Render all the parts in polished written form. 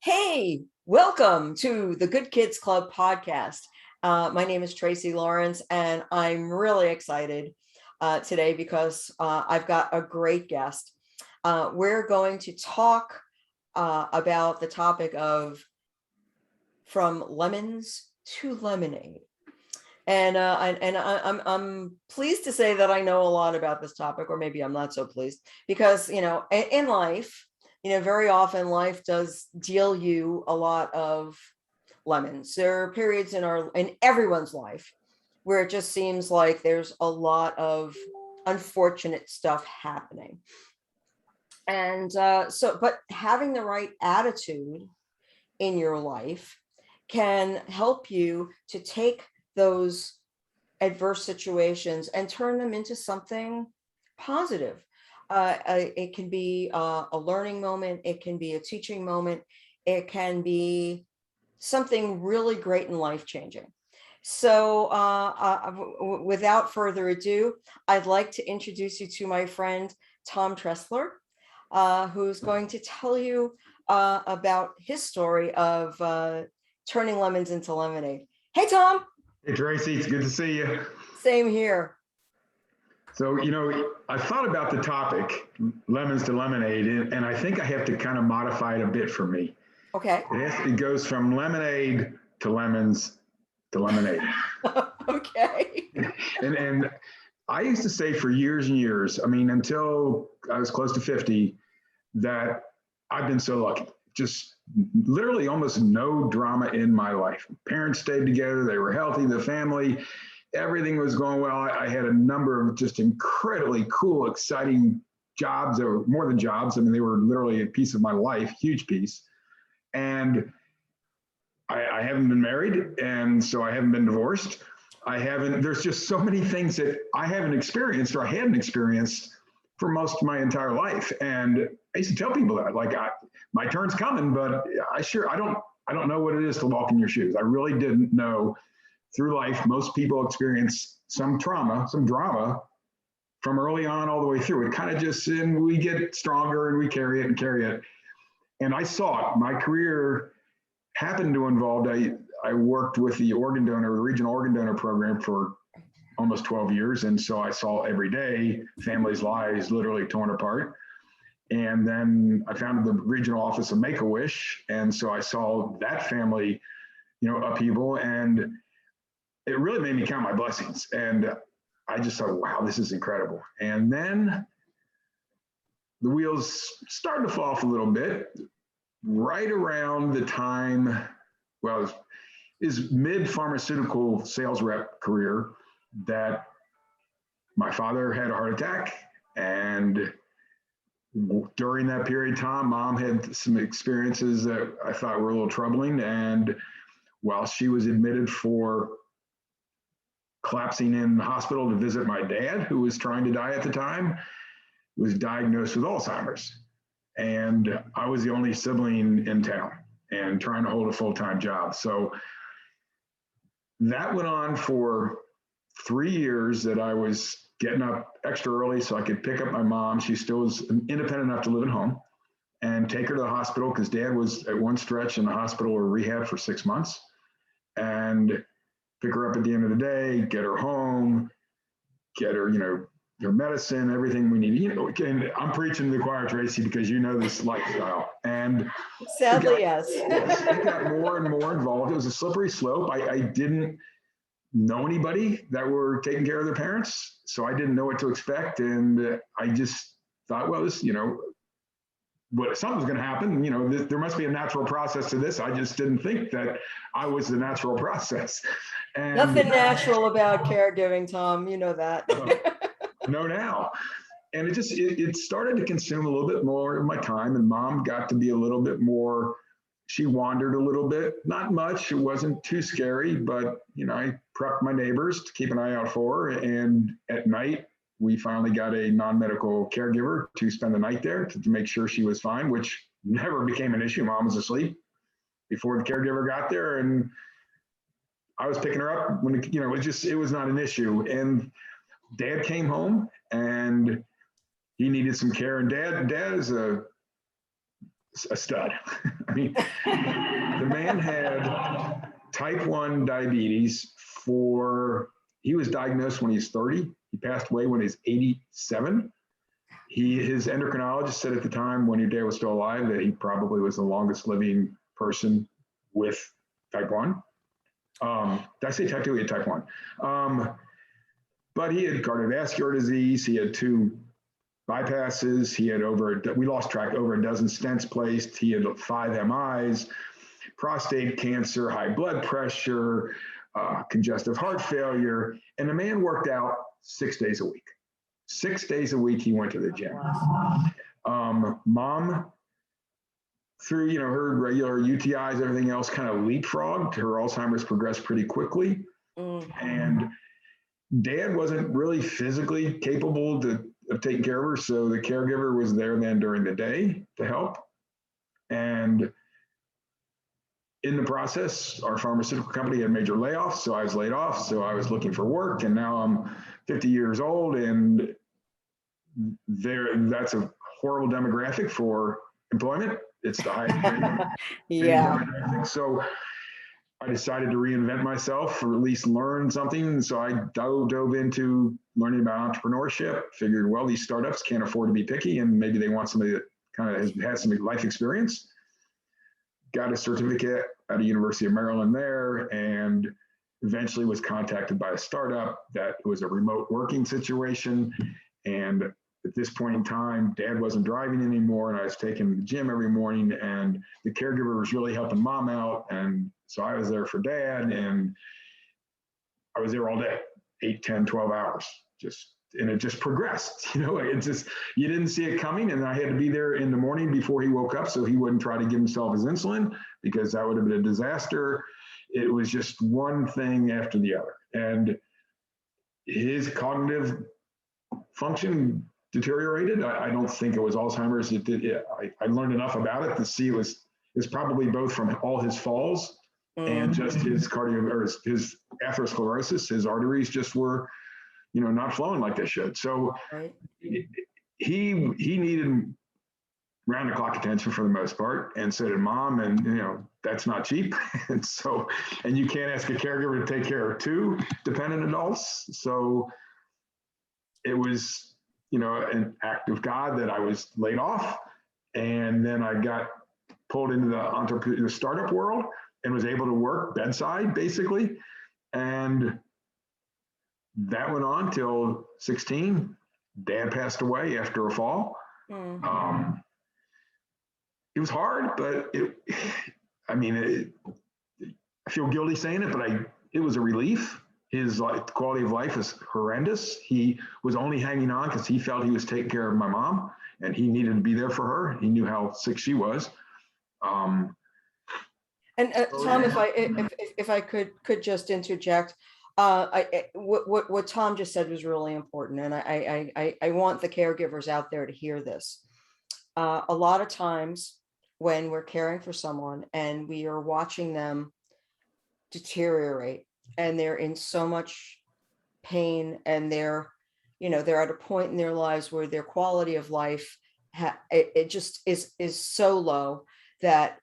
Hey, welcome to the Good Kids Club podcast. My name is Tracy Lawrence, and I'm really excited today because I've got a great guest. We're going to talk about the topic of from lemons to lemonade. I'm pleased to say that I know a lot about this topic, or maybe I'm not so pleased, because in life, very often life does deal you a lot of lemons. There are periods in everyone's life where it just seems like there's a lot of unfortunate stuff happening. But having the right attitude in your life can help you to take those adverse situations and turn them into something positive. It can be a learning moment. It can be a teaching moment. It can be something really great and life-changing. So without further ado, I'd like to introduce you to my friend, Tom Tressler, who's going to tell you about his story of turning lemons into lemonade. Hey, Tom. Hey, Tracy, it's good to see you. Same here. So, I thought about the topic, lemons to lemonade, and I think I have to kind of modify it a bit for me. Okay. It goes from lemonade to lemons to lemonade. Okay. And I used to say for years and years, until I was close to 50, that I've been so lucky. Just literally almost no drama in my life. Parents stayed together, they were healthy, the family, everything was going well. I had a number of just incredibly cool, exciting jobs that were more than jobs. They were literally a piece of my life, huge piece. And I haven't been married, and so I haven't been divorced. There's just so many things that I haven't experienced or I hadn't experienced for most of my entire life. And I used to tell people that, my turn's coming, but I don't know what it is to walk in your shoes. I really didn't know. Through life, most people experience some trauma, some drama from early on all the way through. It kind of just, and we get stronger and we carry it. And I saw it. My career happened to involve, I worked with the regional organ donor program for almost 12 years. And so I saw every day families' lives literally torn apart. And then I founded the regional office of Make-A-Wish. And so I saw that family, upheaval, and it really made me count my blessings. And I just thought, wow, this is incredible. And then the wheels started to fall off a little bit right around the time, is mid-pharmaceutical sales rep career, that my father had a heart attack. And during that period of time, Mom had some experiences that I thought were a little troubling. And while she was admitted for collapsing in the hospital to visit my dad, who was trying to die at the time, was diagnosed with Alzheimer's. And I was the only sibling in town and trying to hold a full-time job. So that went on for 3 years, that I was getting up extra early so I could pick up my mom. She still was independent enough to live at home, and take her to the hospital, because Dad was at one stretch in the hospital or rehab for 6 months, and pick her up at the end of the day, get her home, get her, her medicine, everything we need. And I'm preaching to the choir, Tracy, because you know this lifestyle. And sadly, yes. It got more and more involved. It was a slippery slope. I didn't know anybody that were taking care of their parents, so I didn't know what to expect. And I just thought, well, this, but something's going to happen. There must be a natural process to this. I just didn't think that I was the natural process. And nothing natural about caregiving, Tom. You know that. No, now. And it started to consume a little bit more of my time, and Mom got to be a little bit more, she wandered a little bit, not much. It wasn't too scary, but, I prepped my neighbors to keep an eye out for her. And at night, we finally got a non-medical caregiver to spend the night there to make sure she was fine, which never became an issue. Mom was asleep before the caregiver got there, and I was picking her up when, it was not an issue. And Dad came home, and he needed some care. And Dad is a stud. I mean, the man had type 1 diabetes he was diagnosed when he was 30. He passed away when he was 87. His endocrinologist said at the time when your dad was still alive that he probably was the longest living person with type 1. Did I say type 2? He had type 1. But he had cardiovascular disease. He had 2 bypasses. He had we lost track, over a dozen stents placed. He had 5 MIs, prostate cancer, high blood pressure, congestive heart failure. And the man worked out 6 days a week. 6 days a week he went to the gym. Mom, through her regular UTIs, everything else kind of leapfrogged. Her Alzheimer's progressed pretty quickly. And Dad wasn't really physically capable of taking care of her, so the caregiver was there then during the day to help. And in the process, our pharmaceutical company had major layoffs, so I was laid off. So I was looking for work, and now I'm 50 years old, and that's a horrible demographic for employment. It's the highest demographic. So I decided to reinvent myself, or at least learn something. So I dove into learning about entrepreneurship. Figured, well, these startups can't afford to be picky, and maybe they want somebody that kind of has some life experience. Got a certificate at the University of Maryland there, and eventually was contacted by a startup that was a remote working situation. And at this point in time, Dad wasn't driving anymore, and I was taking him to the gym every morning, and the caregiver was really helping Mom out. And so I was there for Dad, and I was there all day, 8, 10, 12 hours, and it just progressed. It just, you didn't see it coming. And I had to be there in the morning before he woke up so he wouldn't try to give himself his insulin, because that would have been a disaster. It was just one thing after the other. And his cognitive function deteriorated. I don't think it was Alzheimer's. I learned enough about it to see it was probably both from all his falls and just his his atherosclerosis. His arteries just were, not flowing like they should. So he needed round the clock attention for the most part, and so did Mom. And that's not cheap. And you can't ask a caregiver to take care of 2 dependent adults. So it was, an act of God that I was laid off. And then I got pulled into the startup world and was able to work bedside, basically. And that went on till 16. Dad passed away after a fall. It was hard, but I feel guilty saying it, but it was a relief. His quality of life is horrendous. He was only hanging on because he felt he was taking care of my mom, and he needed to be there for her. He knew how sick she was. Tom, if I could just interject, what Tom just said was really important, and I want the caregivers out there to hear this. A lot of times when we're caring for someone and we are watching them deteriorate, and they're in so much pain, and they're at a point in their lives where their quality of life it just is so low that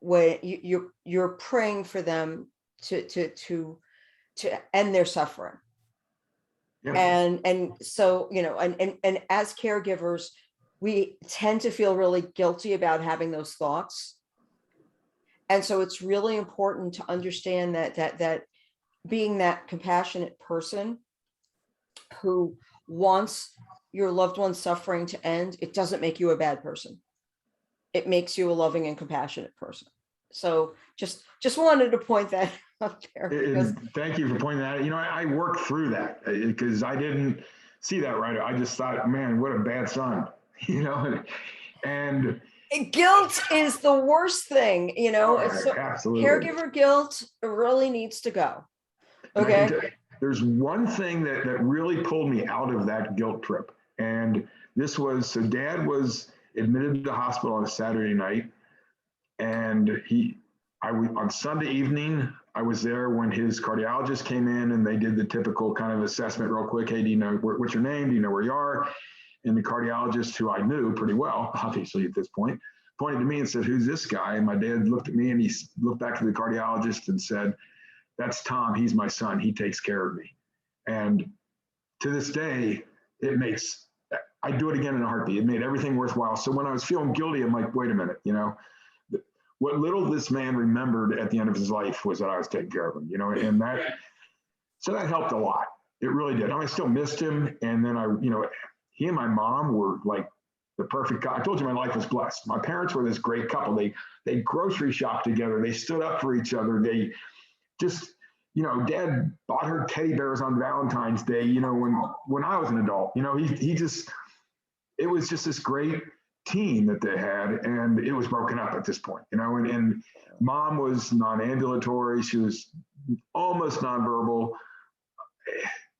when you're praying for them to end their suffering. And so and as caregivers, we tend to feel really guilty about having those thoughts. And so it's really important to understand that being that compassionate person who wants your loved one's suffering to end, it doesn't make you a bad person. It makes you a loving and compassionate person. So just wanted to point that out there. Thank you for pointing that out. I worked through that because I didn't see that right. I just thought, man, what a bad son, and guilt is the worst thing, absolutely. Caregiver guilt really needs to go. Okay. There's one thing that really pulled me out of that guilt trip. And this was, so Dad was admitted to the hospital on a Saturday night. And on Sunday evening, I was there when his cardiologist came in, and they did the typical kind of assessment real quick. Hey, do you know what's your name? Do you know where you are? And the cardiologist, who I knew pretty well, obviously at this point, pointed to me and said, "Who's this guy?" And my dad looked at me and he looked back to the cardiologist and said, "That's Tom. He's my son. He takes care of me." And to this day, I do it again in a heartbeat. It made everything worthwhile. So when I was feeling guilty, I'm like, wait a minute, what little this man remembered at the end of his life was that I was taking care of him, and so that helped a lot. It really did. I still missed him. And then he and my mom were like the perfect couple. I told you my life was blessed. My parents were this great couple. They grocery shopped together. They stood up for each other. They just, Dad bought her teddy bears on Valentine's Day, when I was an adult. It was just this great team that they had, and it was broken up at this point, and Mom was non-ambulatory. She was almost nonverbal.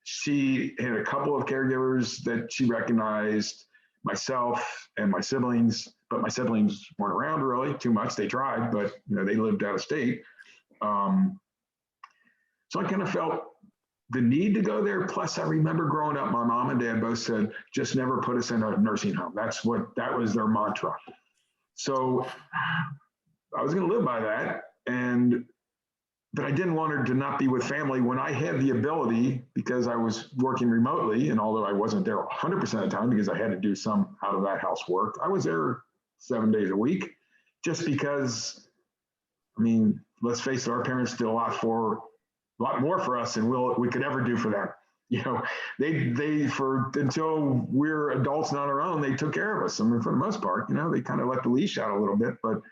She had a couple of caregivers that she recognized, myself and my siblings, but my siblings weren't around really too much. They tried, but they lived out of state. So I kind of felt the need to go there. Plus, I remember growing up, my mom and dad both said, "Just never put us in a nursing home." That was their mantra. So I was going to live by that. But I didn't want her to not be with family when I had the ability, because I was working remotely. And although I wasn't there 100% of the time because I had to do some out of that house work, I was there 7 days a week, just because, let's face it, our parents did a lot more for us than we could ever do for them. Until we're adults and on our own, they took care of us. For the most part, they kind of let the leash out a little bit, but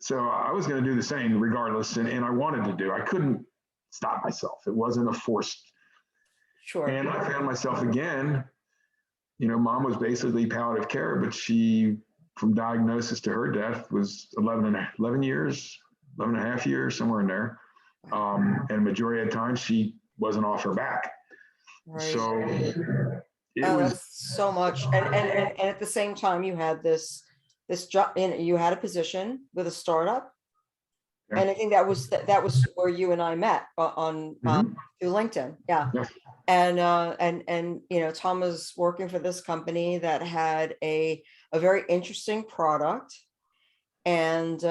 so I was going to do the same regardless. And I wanted to do, I couldn't stop myself. It wasn't a forced. Sure. And I found myself again, Mom was basically palliative care, but she, from diagnosis to her death, was 11 years, 11 and a half years, somewhere in there. And majority of the time she wasn't off her back. Right. So it was that's so much. And at the same time, you had this job, you had a position with a startup. Yeah. And I think that was where you and I met on through LinkedIn. Yeah. Yeah. And Tom was working for this company that had a very interesting product, and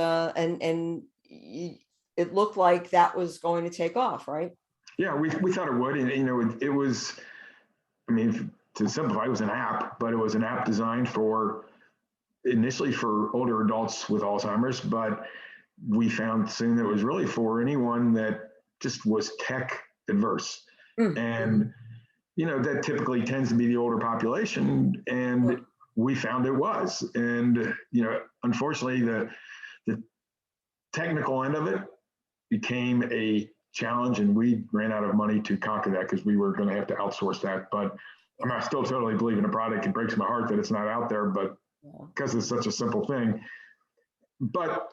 it looked like that was going to take off, right? Yeah, we thought it would. And, it was, to simplify, it was an app, but it was an app designed initially for older adults with Alzheimer's, but we found soon that it was really for anyone that just was tech adverse. And, that typically tends to be the older population. And we found it was. And, unfortunately, the technical end of it became a challenge, and we ran out of money to conquer that because we were going to have to outsource that. But I still totally believe in the product. It breaks my heart that it's not out there, but because it's such a simple thing. But,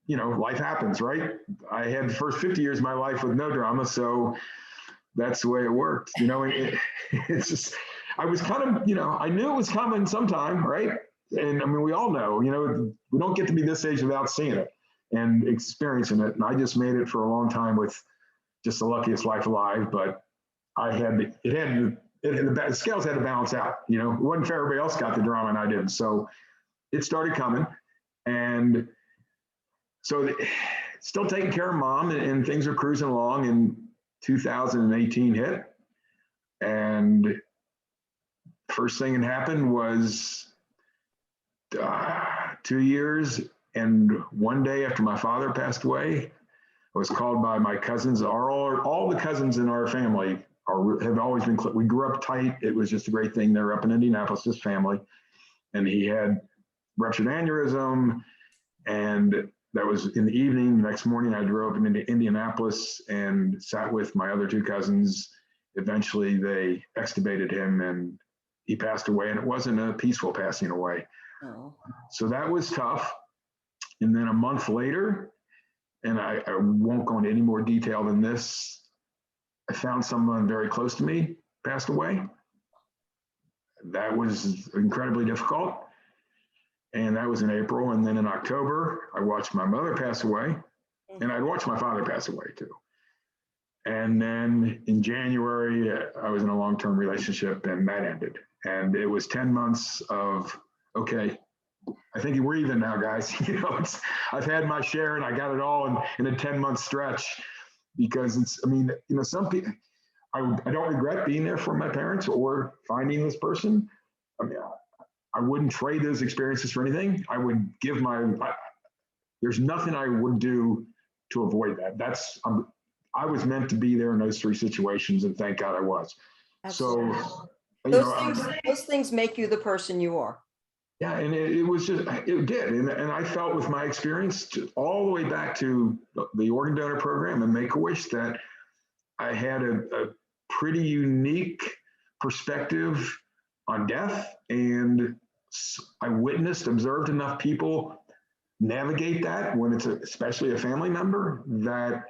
life happens, right? I had the first 50 years of my life with no drama, so that's the way it worked. It's just, I was kind of, I knew it was coming sometime, right? And we all know, we don't get to be this age without seeing it and experiencing it. And I just made it for a long time with just the luckiest life alive. But the scales had to balance out. It wasn't fair. Everybody else got the drama and I didn't. So it started coming. And so still taking care of Mom, and things are cruising along, and 2018 hit. And first thing that happened was 2 years and 1 day after my father passed away, I was called by my cousins. All the cousins in our family have always been, we grew up tight. It was just a great thing. They're up in Indianapolis, this family. And he had ruptured aneurysm, and that was in the evening. The next morning, I drove into Indianapolis and sat with my other two cousins. Eventually, they extubated him, and he passed away, and it wasn't a peaceful passing away. Oh. So that was tough. And then a month later, and I won't go into any more detail than this, I found someone very close to me passed away. That was incredibly difficult. And that was in April. And then in October, I watched my mother pass away, and I'd watched my father pass away too. And then in January, I was in a long-term relationship, and that ended. And it was 10 months of, okay, I think we're even now, guys. I've had my share and I got it all in a 10-month stretch because some people, I don't regret being there for my parents or finding this person. I mean, I wouldn't trade those experiences for anything. I would there's nothing I would do to avoid that. I was meant to be there in those three situations, and thank God I was. Absolutely. So, Those things make you the person you are. yeah, and it was just, it did. And I felt with my experience all the way back to the organ donor program and Make-A-Wish that I had a pretty unique perspective on death. And I observed enough people navigate that when it's especially a family member that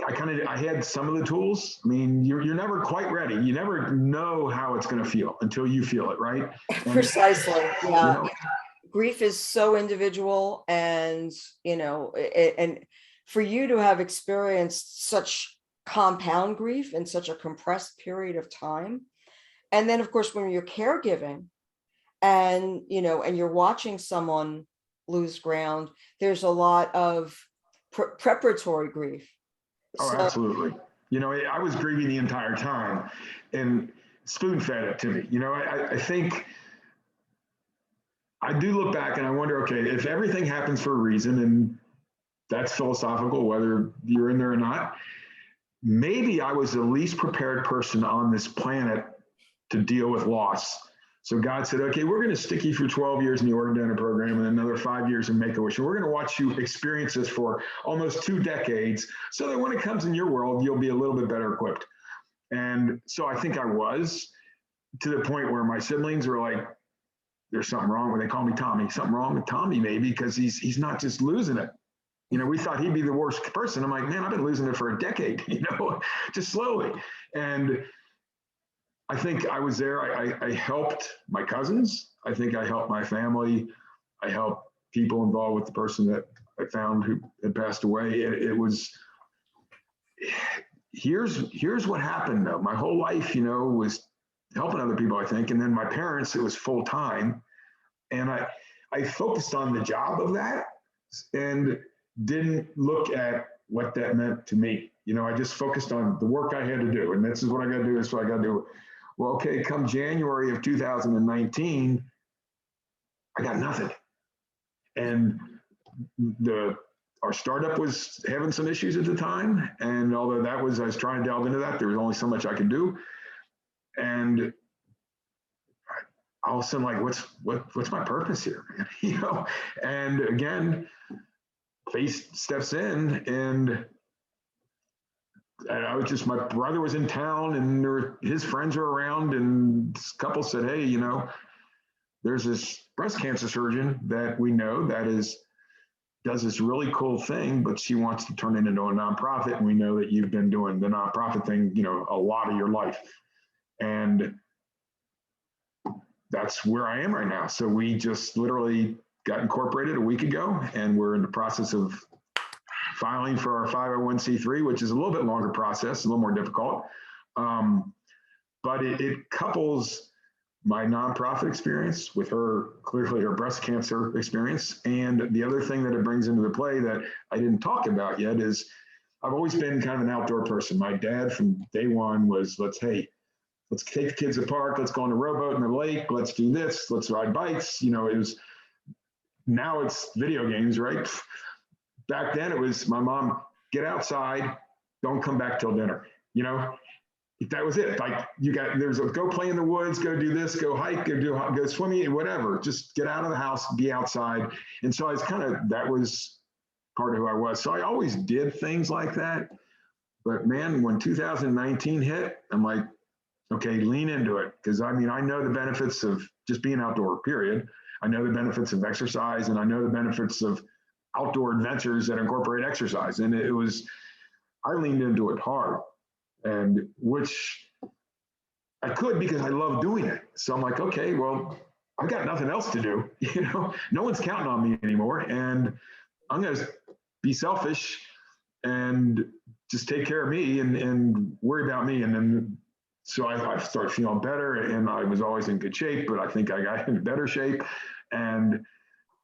I had some of the tools. I mean, you're never quite ready. You never know how it's going to feel until you feel it, right? Precisely. Yeah. Grief is so individual, and and for you to have experienced such compound grief in such a compressed period of time, and then of course when you're caregiving and and you're watching someone lose ground, there's a lot of preparatory grief. Oh, absolutely. I was grieving the entire time and spoon fed it to me. I think I do look back and I wonder, okay, if everything happens for a reason, and that's philosophical, whether you're in there or not, maybe I was the least prepared person on this planet to deal with loss. So God said, okay, we're going to stick you for 12 years in the organ donor program and another 5 years in Make-A-Wish. And we're going to watch you experience this for almost 2 decades so that when it comes in your world, you'll be a little bit better equipped. And so I think I was, to the point where my siblings were like, there's something wrong with, they call me Tommy, something wrong with Tommy maybe, because he's not just losing it. We thought he'd be the worst person. I'm like, man, I've been losing it for a decade, just slowly. And I think I was there. I helped my cousins. I think I helped my family. I helped people involved with the person that I found who had passed away. It was, here's what happened though. My whole life, was helping other people, I think. And then my parents, it was full time. And I focused on the job of that and didn't look at what that meant to me. I just focused on the work I had to do. And this is what I got to do. This is what I got to do. Well, okay, come January of 2019, I got nothing. And our startup was having some issues at the time. And although I was trying to delve into that, there was only so much I could do. And all of a sudden, like, what's my purpose here, man? And again, faith steps in, and I was my brother was in town and his friends were around, and this couple said, hey, there's this breast cancer surgeon that we know that does this really cool thing, but she wants to turn it into a nonprofit. And we know that you've been doing the nonprofit thing, a lot of your life. And that's where I am right now. So we just literally got incorporated a week ago, and we're in the process of filing for our 501c3, which is a little bit longer process, a little more difficult. But it couples my nonprofit experience with clearly her breast cancer experience. And the other thing that it brings into the play that I didn't talk about yet is I've always been kind of an outdoor person. My dad from day one was, let's take the kids to the park, let's go on a rowboat in the lake, let's do this, let's ride bikes. Now it's video games, right? Back then it was my mom, get outside, don't come back till dinner. That was it. Like go play in the woods, go do this, go hike, go swimming, whatever. Just get out of the house, be outside. And so that was part of who I was. So I always did things like that. But man, when 2019 hit, I'm like, okay, lean into it. Because I know the benefits of just being outdoor, period. I know the benefits of exercise, and I know the benefits of outdoor adventures that incorporate exercise. And I leaned into it hard, and which I could because I love doing it. So I'm like, okay, well, I've got nothing else to do. No one's counting on me anymore. And I'm going to be selfish and just take care of me and worry about me. And then, so I started feeling better, and I was always in good shape, but I think I got into better shape. And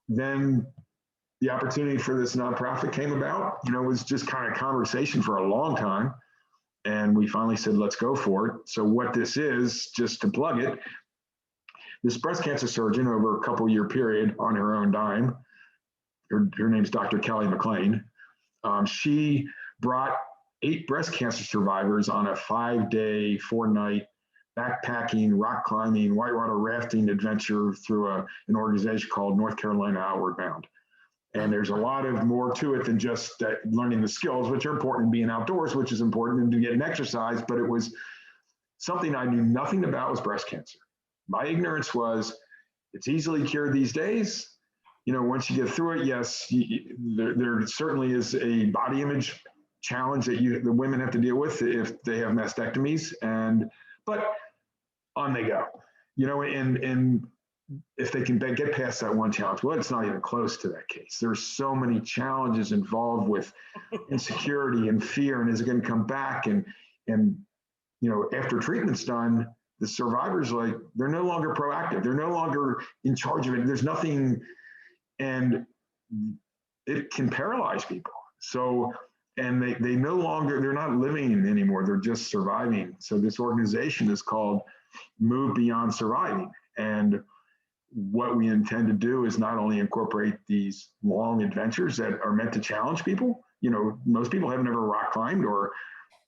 then the opportunity for this nonprofit came about. It was just kind of conversation for a long time. And we finally said, let's go for it. So what this is, just to plug it, this breast cancer surgeon over a couple year period on her own dime, her name's Dr. Kelly McLean. She brought 8 breast cancer survivors on a 5-day, 4-night backpacking, rock climbing, whitewater rafting adventure through an organization called North Carolina Outward Bound. And there's a lot of more to it than just learning the skills, which are important, being outdoors, which is important, and to get an exercise. But it was something I knew nothing about, was breast cancer. My ignorance was, it's easily cured these days. Once you get through it, yes, there certainly is a body image challenge that the women have to deal with if they have mastectomies, but on they go. And if they can get past that one challenge, well, it's not even close to that case. There's so many challenges involved with insecurity and fear, and is it going to come back? And after treatment's done, the survivors, like, they're no longer proactive. They're no longer in charge of it. There's nothing, and it can paralyze people. So, and they no longer, they're not living anymore. They're just surviving. So this organization is called Move Beyond Surviving. And what we intend to do is not only incorporate these long adventures that are meant to challenge people. Most people have never rock climbed or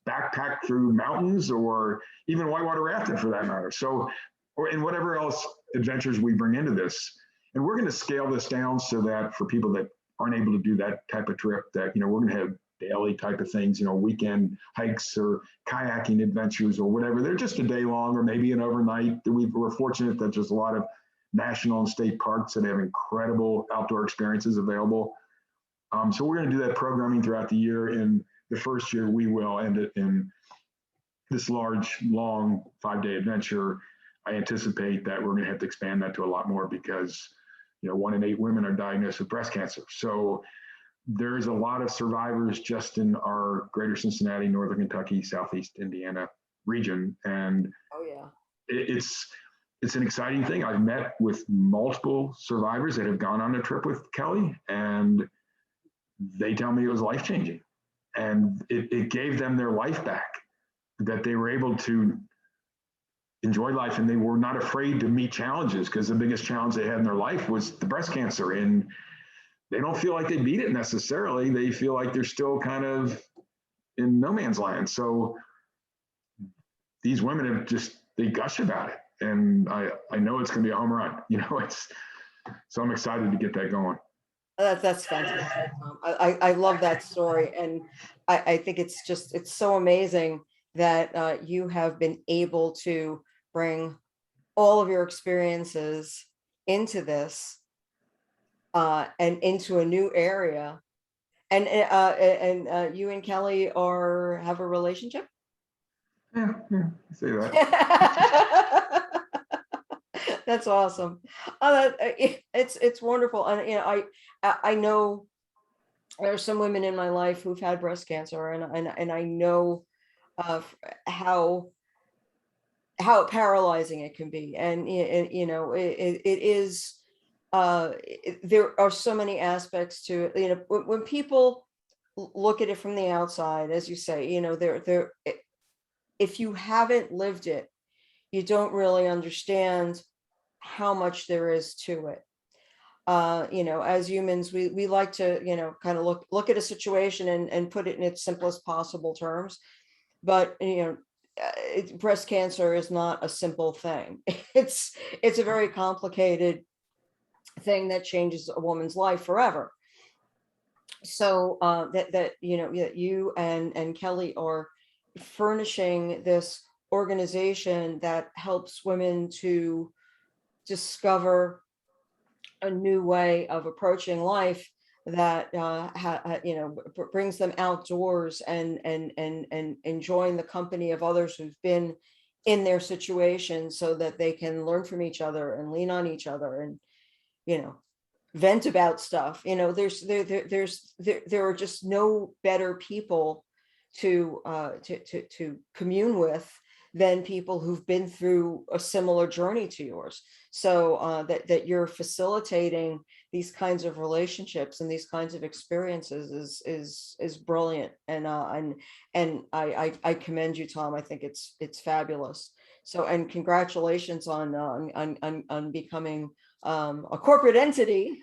backpacked through mountains or even whitewater rafted for that matter. So, and whatever else adventures we bring into this. And we're going to scale this down so that for people that aren't able to do that type of trip, that, we're going to have daily type of things, weekend hikes or kayaking adventures or whatever. They're just a day long or maybe an overnight. We're fortunate that there's a lot of national and state parks that have incredible outdoor experiences available. So we're going to do that programming throughout the year. In the first year, we will end it in this large, long 5-day adventure. I anticipate that we're going to have to expand that to a lot more because, 1 in 8 women are diagnosed with breast cancer. So there's a lot of survivors just in our greater Cincinnati, Northern Kentucky, Southeast Indiana region. And Oh, yeah. it's an exciting thing. I've met with multiple survivors that have gone on a trip with Kelly, and they tell me it was life-changing. And it gave them their life back, that they were able to enjoy life, and they were not afraid to meet challenges, because the biggest challenge they had in their life was the breast cancer. And they don't feel like they beat it necessarily. They feel like they're still kind of in no man's land. So these women have they gush about it. And I know it's going to be a home run. So I'm excited to get that going. That's fantastic. I love that story. And I think it's so amazing that you have been able to bring all of your experiences into this and into a new area. And you and Kelly have a relationship? Yeah, say that. That's awesome. It's wonderful. And I know there are some women in my life who've had breast cancer, and I know how paralyzing it can be. And it is there are so many aspects to it. When people look at it from the outside, as you say, if you haven't lived it, you don't really understand how much there is to it. As humans, we like to, kind of look at a situation and put it in its simplest possible terms. But, breast cancer is not a simple thing. It's a very complicated thing that changes a woman's life forever. So that you and Kelly are furnishing this organization that helps women to discover a new way of approaching life that brings them outdoors and enjoying the company of others who've been in their situation, so that they can learn from each other and lean on each other and vent about stuff. There are just no better people to commune with than people who've been through a similar journey to yours. So that you're facilitating these kinds of relationships and these kinds of experiences is brilliant. And I commend you, Tom. I think it's fabulous. So, and congratulations on becoming a corporate entity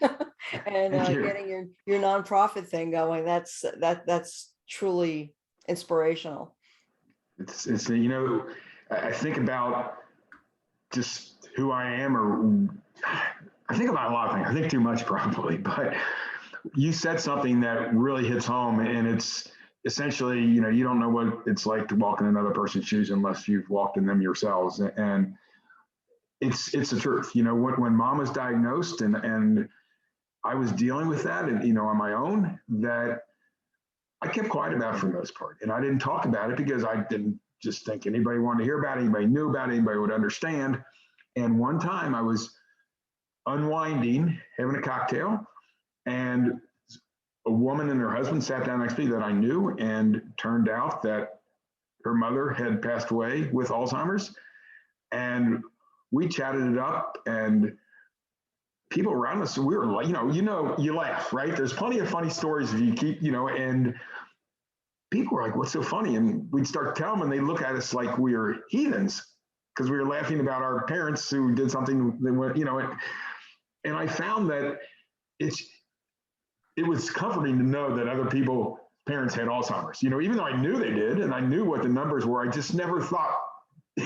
and Thank you. getting your nonprofit thing going. That's truly inspirational. It's you know, I think about just who I am, or I think about a lot of things. I think too much probably, but you said something that really hits home, and it's essentially, you know, you don't know what it's like to walk in another person's shoes unless you've walked in them yourselves, and it's the truth. You know, when mom was diagnosed and I was dealing with that, and you know, on my own, that I kept quiet about it for the most part, and I didn't talk about it because I didn't just think anybody wanted to hear about it, anybody knew about it, anybody would understand. And one time I was unwinding, having a cocktail, and a woman and her husband sat down next to me that I knew, and turned out that her mother had passed away with Alzheimer's. And we chatted it up, and people around us, we were like, you laugh, right? There's plenty of funny stories if you keep, and people were like, what's so funny? And we'd start telling them, and they look at us like we were heathens because we were laughing about our parents who did something that went, and I found that it was comforting to know that other people, parents had Alzheimer's, even though I knew they did, and I knew what the numbers were, I just never thought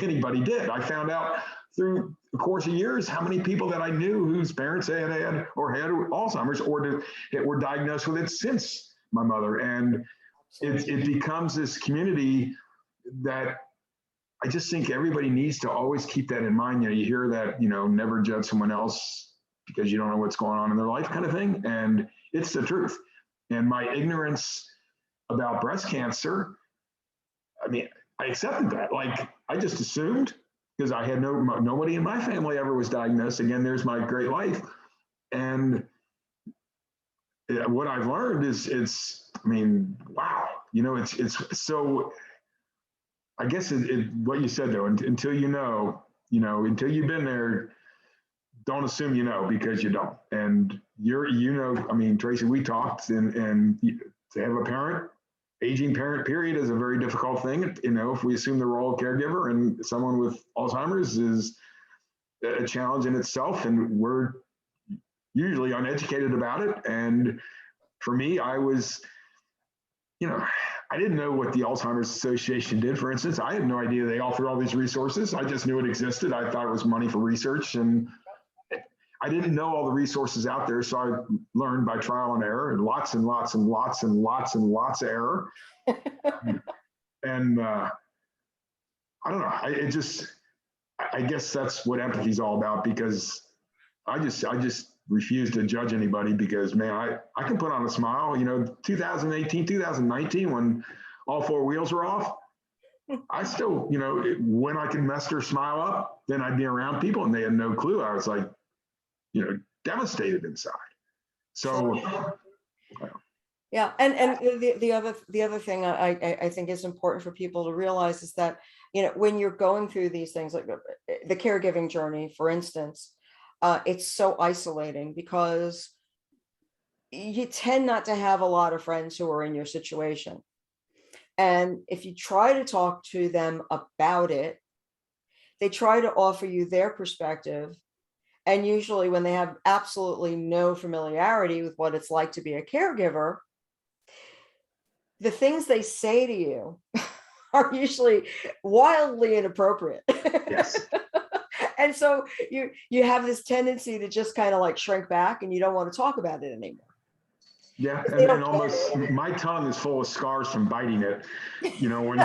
anybody did. I found out through the course of years how many people that I knew whose parents had Alzheimer's or were diagnosed with it since my mother. And it becomes this community that I just think everybody needs to always keep that in mind. You hear that, never judge someone else because you don't know what's going on in their life kind of thing. And it's the truth. And my ignorance about breast cancer, I mean, I accepted that. Like, I just assumed, because I had nobody in my family ever was diagnosed. Again, there's my great life. And what I've learned is, wow, it's so, I guess what you said though, until until you've been there, don't assume because you don't. And Tracy, we talked, and to have a parent, aging parent period is a very difficult thing. If we assume the role of caregiver, and someone with Alzheimer's is a challenge in itself, and we're usually uneducated about it. And for me, I was, I didn't know what the Alzheimer's Association did, for instance. I had no idea they offered all these resources. I just knew it existed. I thought it was money for research, and I didn't know all the resources out there. So I learned by trial and error, and lots and lots and lots and lots and lots of error. And I don't know. I guess that's what empathy is all about, because I just refuse to judge anybody, because man, I can put on a smile. 2018, 2019, when all four wheels were off, I still, when I could muster a smile up, then I'd be around people and they had no clue. I was like, devastated inside. So, yeah, and the other thing I think is important for people to realize is that when you're going through these things, like the caregiving journey, for instance, it's so isolating because you tend not to have a lot of friends who are in your situation. And if you try to talk to them about it, they try to offer you their perspective. And usually when they have absolutely no familiarity with what it's like to be a caregiver, the things they say to you are usually wildly inappropriate. yes. And so you have this tendency to just kind of like shrink back, and you don't want to talk about it anymore. Yeah, and almost my tongue is full of scars from biting it. When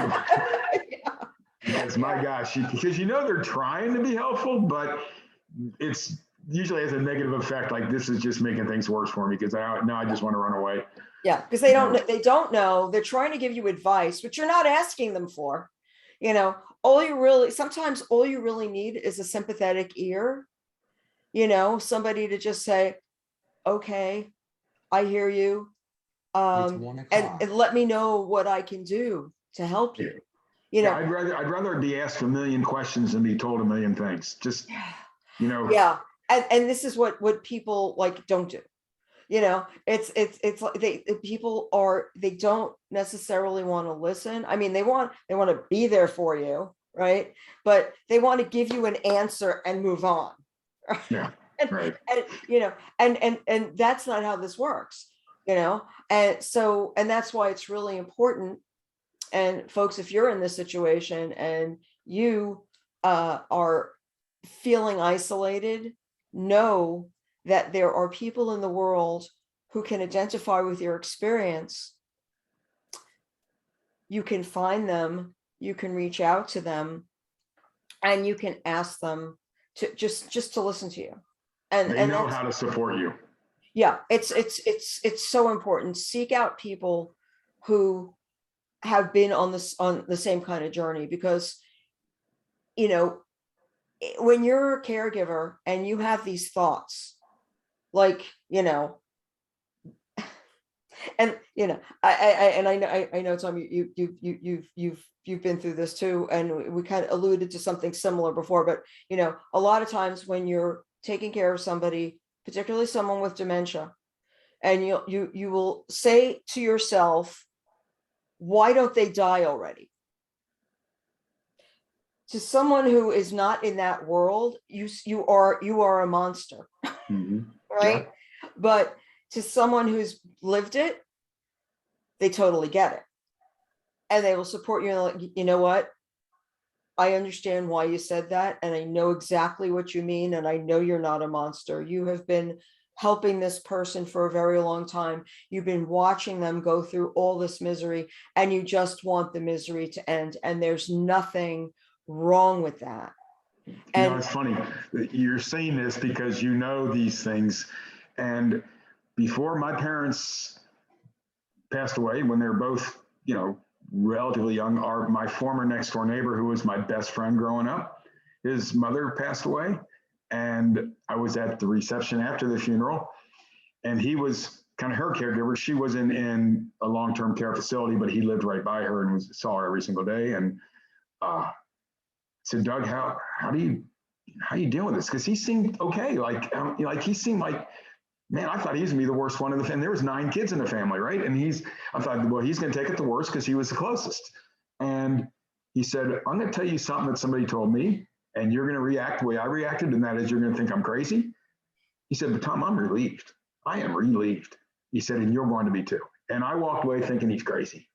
because my gosh, because they're trying to be helpful, but it's usually has a negative effect. Like, this is just making things worse for me, because I just want to run away. Yeah, because they don't know. They're trying to give you advice, but you're not asking them for. Sometimes all you really need is a sympathetic ear. Somebody to just say, okay, I hear you. And let me know what I can do to help you. you Yeah, know. I'd rather be asked a million questions than be told a million things. Just, you know, Yeah. And this is what people like don't do. It's like they don't necessarily want to listen. I mean, they want to be there for you, right? But they want to give you an answer and move on. yeah, and, right. and that's not how this works, and that's why it's really important. And folks, if you're in this situation and you are feeling isolated, know that there are people in the world who can identify with your experience. You can find them, you can reach out to them, and you can ask them to just to listen to you. They And know that's, how to support you. yeah, it's so important. Seek out people who have been on the same kind of journey, because you know when you're a caregiver and you have these thoughts, like, and I know Tom, you've been through this too, and we kind of alluded to something similar before, but a lot of times when you're taking care of somebody, particularly someone with dementia, and you will say to yourself, why don't they die already? To someone who is not in that world, you are a monster, Mm-hmm. Yeah. right? But to someone who's lived it, they totally get it, and they will support you. And like, you know what? I understand why you said that, and I know exactly what you mean, and I know you're not a monster. You have been helping this person for a very long time. You've been watching them go through all this misery, and you just want the misery to end, and there's nothing wrong with that. And It's funny that you're saying this because you know these things. And before my parents passed away, when they were both, relatively young, my former next door neighbor, who was my best friend growing up, his mother passed away. And I was at the reception after the funeral, and he was kind of her caregiver. She was in a long-term care facility, but he lived right by her and saw her every single day. And said, Doug, how do you deal with this? Because he seemed okay. Like he seemed like, man, I thought he was gonna be the worst one in the family. There was 9 kids in the family, right? And I thought, well, he's gonna take it the worst because he was the closest. And he said, I'm gonna tell you something that somebody told me, and you're gonna react the way I reacted, and that is you're gonna think I'm crazy. He said, but Tom, I'm relieved. I am relieved. He said, and you're going to be too. And I walked away thinking he's crazy.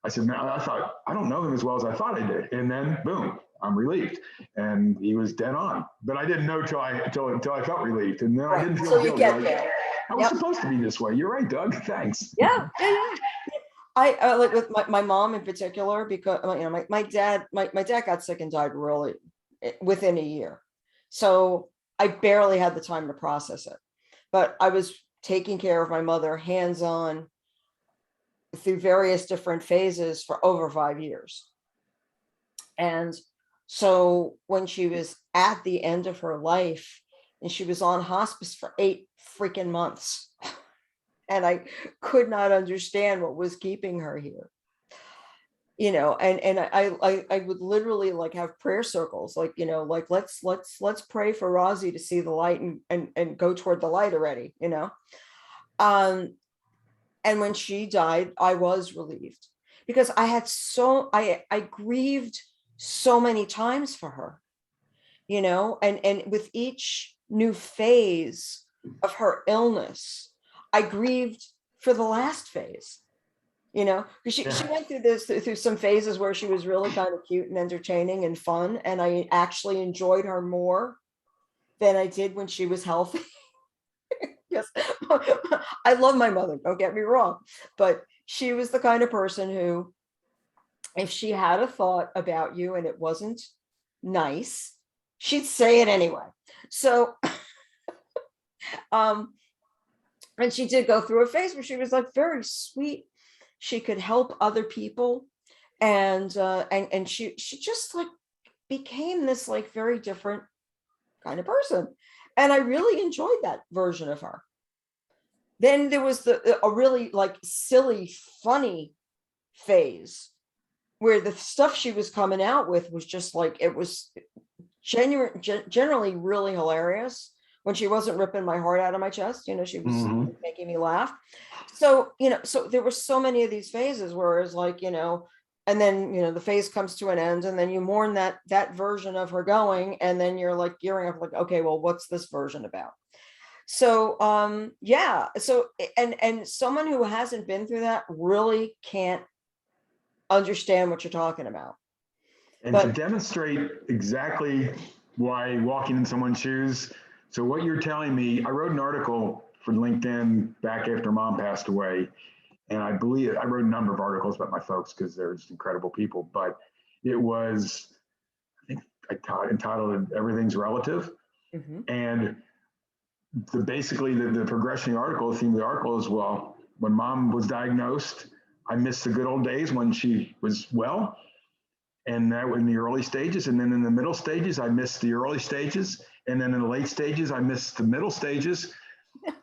I said, man, I thought, I don't know him as well as I thought I did. And then boom, I'm relieved. And he was dead on. But I didn't know till I felt relieved. And then I right, didn't feel so you guilty. get there. I was Yep. supposed to be this way. You're right, Doug. Thanks. Yeah. I like with my mom in particular, because my dad got sick and died really within a year. So I barely had the time to process it. But I was taking care of my mother hands-on through various different phases for over 5 years. And so when she was at the end of her life, and she was on hospice for 8 freaking months, and I could not understand what was keeping her here. And I would literally like have prayer circles, like, like let's pray for Rosie to see the light and go toward the light already. And when she died, I was relieved, because I grieved so many times for her, and with each new phase of her illness, I grieved for the last phase, because she went through some phases where she was really kind of cute and entertaining and fun, and I actually enjoyed her more than I did when she was healthy. Yes, I love my mother, don't get me wrong, but she was the kind of person who, if she had a thought about you and it wasn't nice, she'd say it anyway. So and she did go through a phase where she was like very sweet. She could help other people, and she just like became this like very different kind of person, and I really enjoyed that version of her. Then there was a really like silly, funny phase where the stuff she was coming out with was just like, it was generally really hilarious. When she wasn't ripping my heart out of my chest, she was making me laugh. So, so there were so many of these phases where it's like, and then, the phase comes to an end, and then you mourn that version of her going, and then you're like gearing up like, okay, well, what's this version about? So, yeah. So, and someone who hasn't been through that really can't understand what you're talking about. And to demonstrate exactly why walking in someone's shoes. So what you're telling me, I wrote an article for LinkedIn back after Mom passed away. And I believe I wrote a number of articles about my folks because they're just incredible people. But it was, I think I entitled Everything's Relative. And basically the progression of the article, the theme of the article is, well, when Mom was diagnosed, I missed the good old days when she was well. And that was in the early stages. And then in the middle stages, I missed the early stages. And then in the late stages, I missed the middle stages.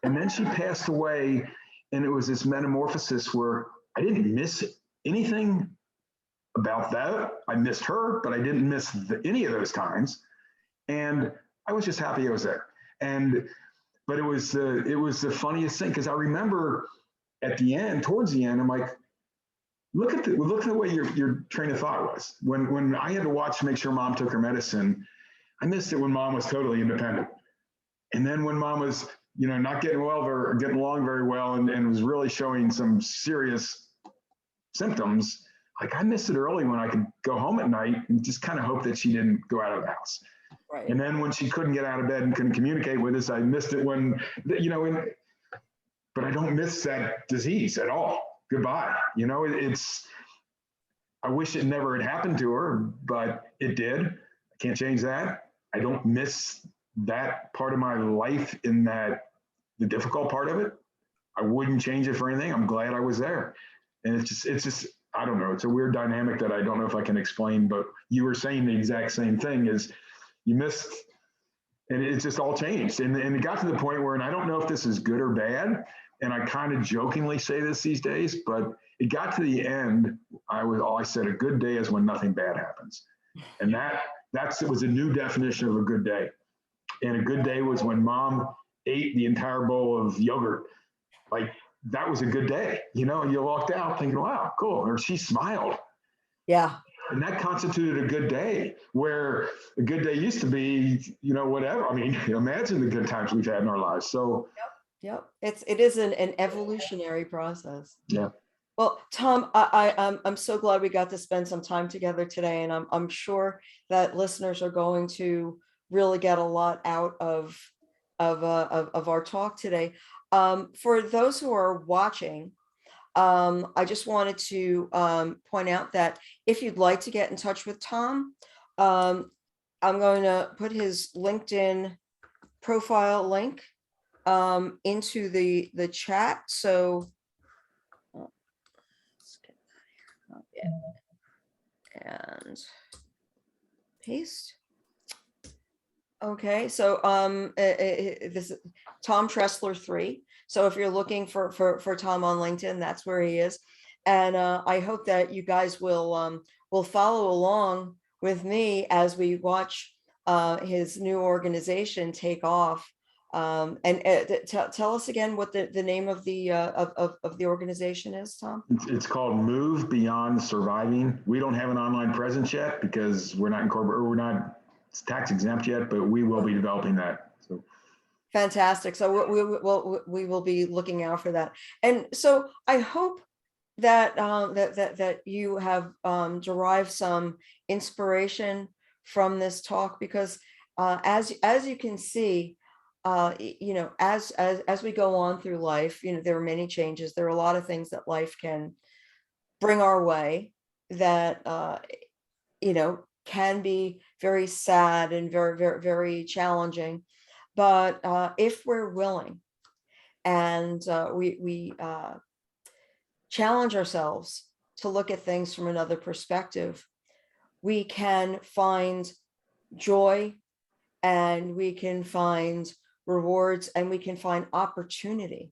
And then she passed away. And it was this metamorphosis where I didn't miss anything about that. I missed her, but I didn't miss any of those times. And I was just happy I was there. But it was the funniest thing, because I remember at the end, towards the end, I'm like, look at the way your train of thought was. When I had to watch to make sure Mom took her medicine, I missed it when Mom was totally independent. And then when Mom was, not getting well or getting along very well and was really showing some serious symptoms, like I missed it early when I could go home at night and just kind of hope that she didn't go out of the house. Right. And then when she couldn't get out of bed and couldn't communicate with us, I missed it when, but I don't miss that disease at all. Goodbye. I wish it never had happened to her, but it did. I can't change that. I don't miss that part of my life in that the difficult part of it. I wouldn't change it for anything. I'm glad I was there. And it's just, I don't know. It's a weird dynamic that I don't know if I can explain, but you were saying the exact same thing, is you missed, and it just all changed. And it got to the point where, and I don't know if this is good or bad, and I kind of jokingly say this these days, but it got to the end. I said a good day is when nothing bad happens. And it was a new definition of a good day. And a good day was when Mom ate the entire bowl of yogurt. Like, that was a good day. You walked out thinking, wow, cool. Or she smiled. Yeah. And that constituted a good day, where a good day used to be, whatever. I mean, imagine the good times we've had in our lives. So Yep. It is an evolutionary process. Yeah. Well, Tom, I'm so glad we got to spend some time together today, and I'm sure that listeners are going to really get a lot out of our talk today. For those who are watching, I just wanted to point out that if you'd like to get in touch with Tom, I'm going to put his LinkedIn profile link into the chat. So let's get that here. And paste. Okay, so this is Tom Tressler 3. So if you're looking for Tom on LinkedIn, that's where he is. And I hope that you guys will follow along with me as we watch his new organization take off. And tell us again what the name of the organization is, Tom. It's called Move Beyond Surviving. We don't have an online presence yet because we're not incorporated, or we're not tax exempt yet, but we will be developing that. So fantastic. So we will be looking out for that. And so I hope that that you have derived some inspiration from this talk, because as you can see, as we go on through life, there are many changes. There are a lot of things that life can bring our way that can be very sad and very, very, very challenging. But if we're willing and we challenge ourselves to look at things from another perspective, we can find joy, and we can find rewards, and we can find opportunity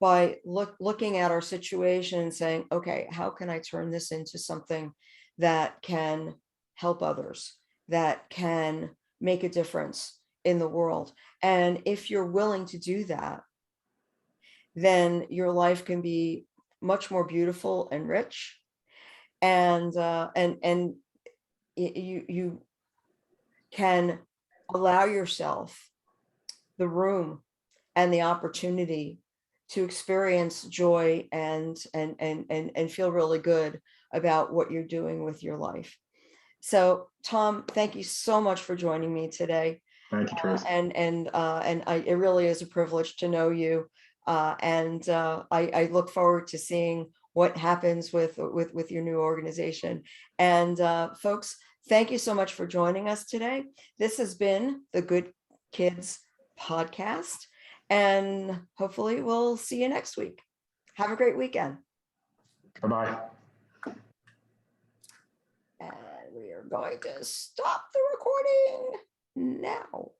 by looking at our situation and saying, okay, how can I turn this into something that can help others, that can make a difference in the world? And if you're willing to do that, then your life can be much more beautiful and rich. And you can allow yourself the room and the opportunity to experience joy and feel really good about what you're doing with your life. So, Tom, thank you so much for joining me today. Thank you, Tracy. It really is a privilege to know you. I look forward to seeing what happens with your new organization. And folks, thank you so much for joining us today. This has been the Good Kids Podcast, and hopefully we'll see you next week. Have a great weekend. Bye-bye. And we are going to stop the recording now.